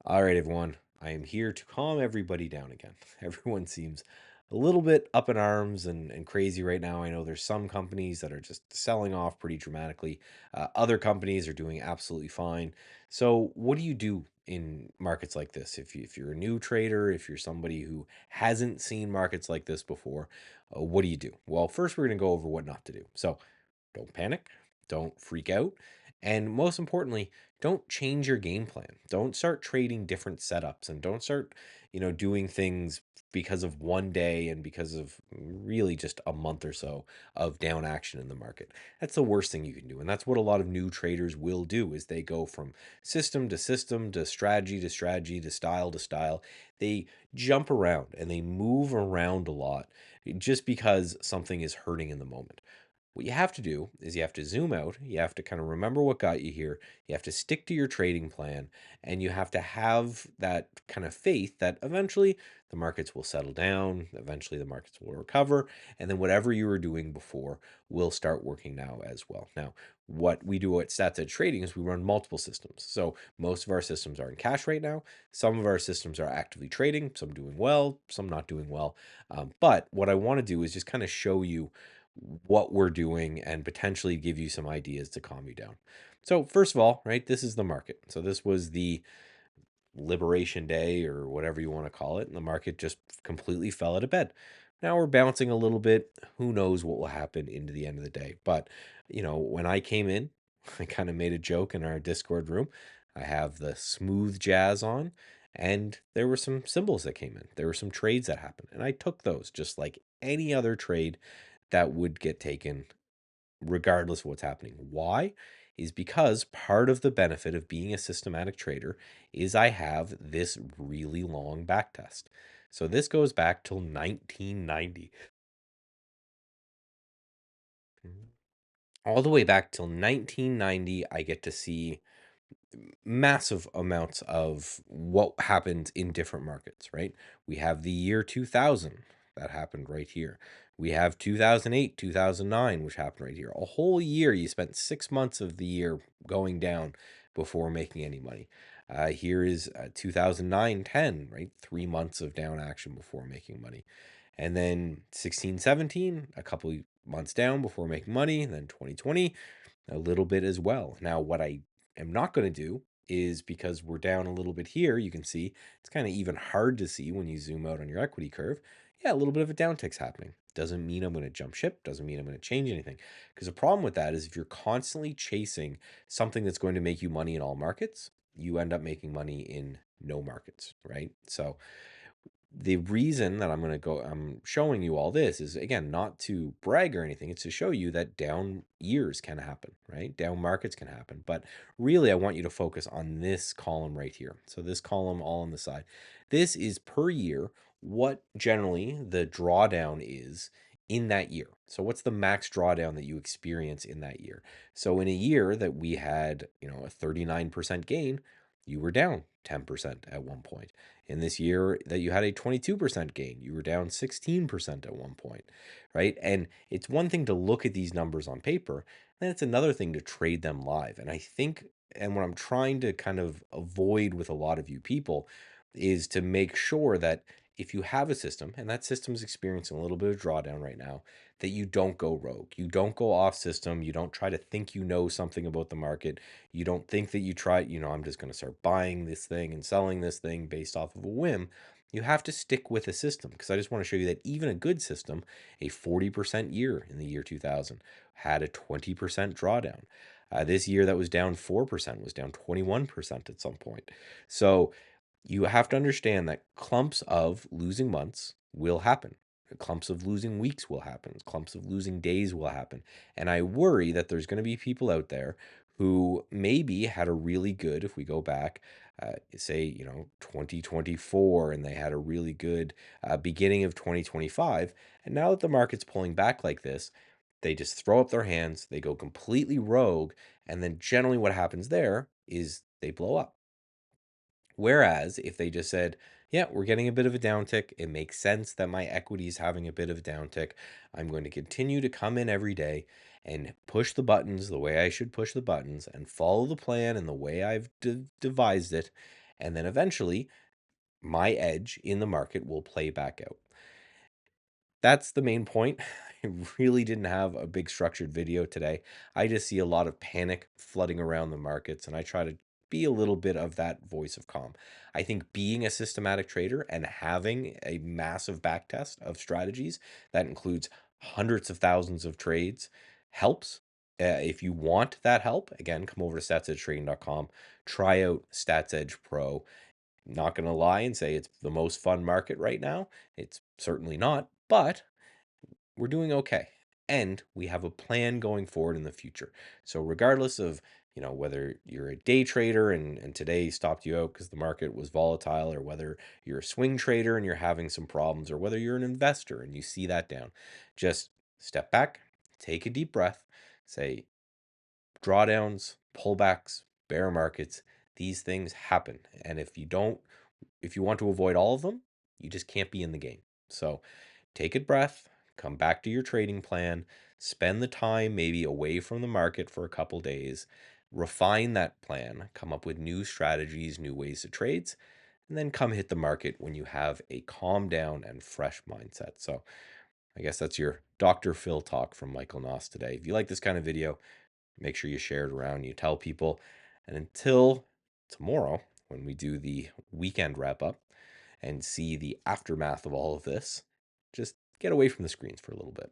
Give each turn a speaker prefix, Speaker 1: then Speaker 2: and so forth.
Speaker 1: All right, everyone. I am here to calm everybody down again. Everyone seems a little bit up in arms and crazy right now. I know there's some companies that are just selling off pretty dramatically. Other companies are doing absolutely fine. So, what do you do in markets like this? If you're a new trader, if you're somebody who hasn't seen markets like this before, what do you do? Well, first, we're going to go over what not to do. So, don't panic, don't freak out, and most importantly, don't change your game plan. Don't start trading different setups and don't start, doing things because of one day and because of really just a month or so of down action in the market. That's the worst thing you can do. And that's what a lot of new traders will do is they go from system to system to strategy to strategy to style to style. They jump around and they move around a lot just because something is hurting in the moment. What you have to do is you have to zoom out, you have to kind of remember what got you here, you have to stick to your trading plan, and you have to have that kind of faith that eventually the markets will settle down, eventually the markets will recover, and then whatever you were doing before will start working now as well. Now, what we do at Stats Edge Trading is we run multiple systems. So most of our systems are in cash right now. Some of our systems are actively trading, some doing well, some not doing well. But what I want to do is just kind of show you what we're doing and potentially give you some ideas to calm you down. So, first of all, right, this is the market. So, this was the liberation day or whatever you want to call it, and the market just completely fell out of bed. Now we're bouncing a little bit. Who knows what will happen into the end of the day? But, when I came in, I kind of made a joke in our Discord room. I have the smooth jazz on, and there were some symbols that came in. There were some trades that happened, and I took those just like any other trade that would get taken regardless of what's happening. Why? Is because part of the benefit of being a systematic trader is I have this really long back test. So this goes back till 1990. All the way back till 1990, I get to see massive amounts of what happened in different markets, right? We have the year 2000 that happened right here. We have 2008, 2009, which happened right here. A whole year, you spent 6 months of the year going down before making any money. Here is 2009, 10, right? 3 months of down action before making money. And then 16, 17, a couple months down before making money. And then 2020, a little bit as well. Now, what I am not going to do is because we're down a little bit here, you can see it's kind of even hard to see when you zoom out on your equity curve. Yeah, a little bit of a downtick's happening. Doesn't mean I'm going to jump ship, doesn't mean I'm going to change anything. Because the problem with that is if you're constantly chasing something that's going to make you money in all markets, you end up making money in no markets, right? So the reason that I'm showing you all this is again not to brag or anything. It's to show you that down years can happen, right? Down markets can happen. But really, I want you to focus on this column right here. So this column all on the side. This is per year what generally the drawdown is in that year. So what's the max drawdown that you experience in that year? So in a year that we had, a 39% gain, you were down 10% at one point. In this year that you had a 22% gain, you were down 16% at one point, right? And it's one thing to look at these numbers on paper, then it's another thing to trade them live. And I think, and what I'm trying to kind of avoid with a lot of you people is to make sure that if you have a system and that system is experiencing a little bit of drawdown right now, that you don't go rogue. You don't go off system. You don't try to think you know something about the market. You don't think that you try, I'm just going to start buying this thing and selling this thing based off of a whim. You have to stick with a system because I just want to show you that even a good system, a 40% year in the year 2000, had a 20% drawdown. This year that was down 4% was down 21% at some point. So you have to understand that clumps of losing months will happen. Clumps of losing weeks will happen. Clumps of losing days will happen. And I worry that there's going to be people out there who maybe had a really good, if we go back, say, 2024, and they had a really good beginning of 2025. And now that the market's pulling back like this, they just throw up their hands, they go completely rogue. And then generally what happens there is they blow up. Whereas if they just said, yeah, we're getting a bit of a downtick, it makes sense that my equity is having a bit of a downtick. I'm going to continue to come in every day and push the buttons the way I should push the buttons and follow the plan and the way I've devised it. And then eventually, my edge in the market will play back out. That's the main point. I really didn't have a big structured video today. I just see a lot of panic flooding around the markets, and I try to be a little bit of that voice of calm. I think being a systematic trader and having a massive backtest of strategies that includes hundreds of thousands of trades helps. If you want that help, again, come over to statsedgetrading.com, try out Stats Edge Pro. Not going to lie and say it's the most fun market right now. It's certainly not, but we're doing okay. And we have a plan going forward in the future. So regardless of, whether you're a day trader and today stopped you out because the market was volatile, or whether you're a swing trader and you're having some problems, or whether you're an investor and you see that down, just step back, take a deep breath, say drawdowns, pullbacks, bear markets, these things happen. And if you want to avoid all of them, you just can't be in the game. So take a breath, come back to your trading plan, spend the time maybe away from the market for a couple days, refine that plan, come up with new strategies, new ways to trades, and then come hit the market when you have a calm down and fresh mindset. So I guess that's your Dr. Phil talk from Michael Nauss today. If you like this kind of video, make sure you share it around, you tell people. And until tomorrow, when we do the weekend wrap up and see the aftermath of all of this, just get away from the screens for a little bit.